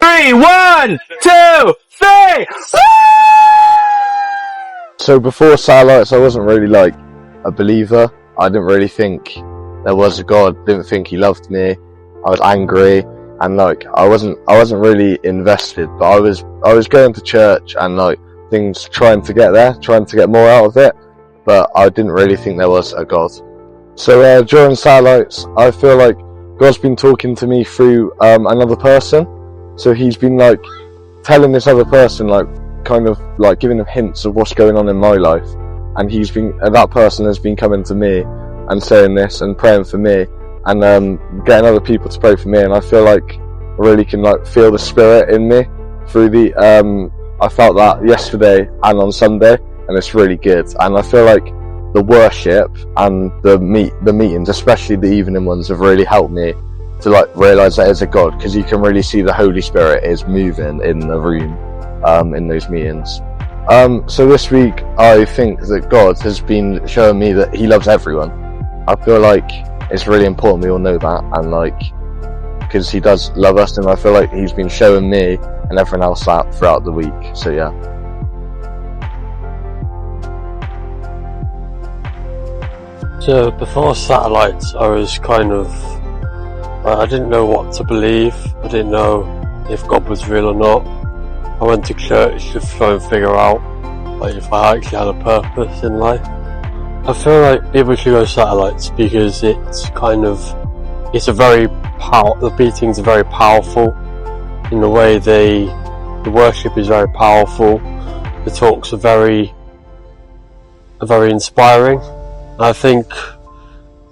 3, 1, 2, 3. So before Satellites, I wasn't really like a believer. I didn't really think there was a God. Didn't think He loved me. I was angry, and like I wasn't really invested. But I was going to church and like things, trying to get there, trying to get more out of it. But I didn't really think there was a God. So during Satellites, I feel like God's been talking to me through another person. So He's been like telling this other person, like kind of like giving them hints of what's going on in my life, and that person has been coming to me and saying this and praying for me and getting other people to pray for me. And I feel like I really can like feel the Spirit in me through I felt that yesterday and on Sunday, and it's really good. And I feel like the worship and the meetings, especially the evening ones, have really helped me to like realise that there's a God, because you can really see the Holy Spirit is moving in the room in those meetings. So this week I think that God has been showing me that He loves everyone. I feel like it's really important we all know that, and like because He does love us, and I feel like He's been showing me and everyone else that throughout the week. So yeah. So before Satellites, I was kind of, I didn't know what to believe. I didn't know if God was real or not. I went to church to try and figure out like if I actually had a purpose in life. I feel like people should go Satellites because it's kind of, the beatings are very powerful in the way the worship is very powerful. The talks are very inspiring. I think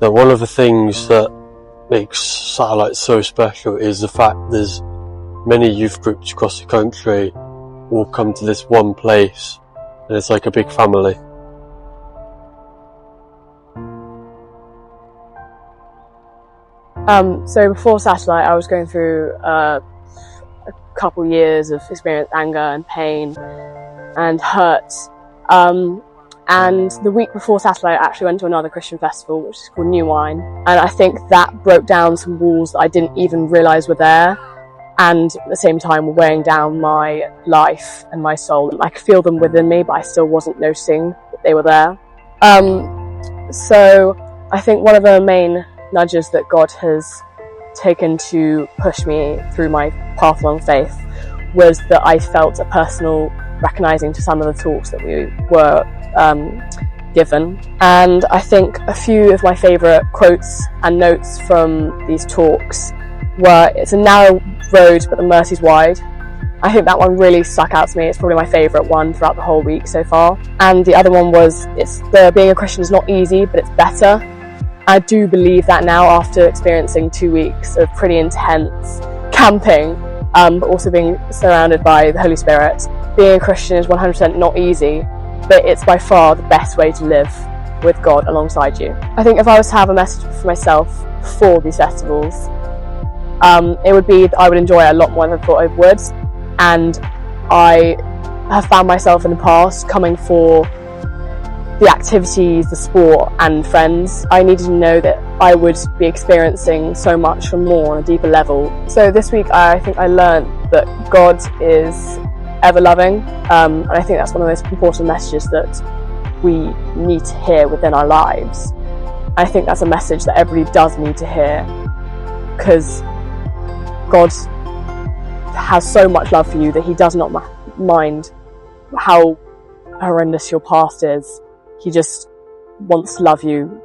that one of the things that makes Satellites so special is the fact there's many youth groups across the country will come to this one place, and it's like a big family. So before Satellite, I was going through a couple years of experienced anger and pain and hurt. And the week before Satellite, I actually went to another Christian festival, which is called New Wine. And I think that broke down some walls that I didn't even realise were there, and at the same time were weighing down my life and my soul. I could feel them within me, but I still wasn't noticing that they were there. So I think one of the main nudges that God has taken to push me through my path along faith was that I felt a personal recognising to some of the talks that we were given. And I think a few of my favourite quotes and notes from these talks were, "It's a narrow road, but the mercy's wide." I think that one really stuck out to me. It's probably my favourite one throughout the whole week so far. And the other one was, being a Christian is not easy, but it's better. I do believe that now, after experiencing 2 weeks of pretty intense camping, but also being surrounded by the Holy Spirit. Being a Christian is 100% not easy, but it's by far the best way to live with God alongside you. I think if I was to have a message for myself for these festivals, it would be that I would enjoy it a lot more than I thought I would. And I have found myself in the past coming for the activities, the sport and friends. I needed to know that I would be experiencing so much more on a deeper level. So this week I think I learned that God is ever loving, and I think that's one of the most important messages that we need to hear within our lives. I think that's a message that everybody does need to hear, because God has so much love for you that He does not mind how horrendous your past is. He just wants to love you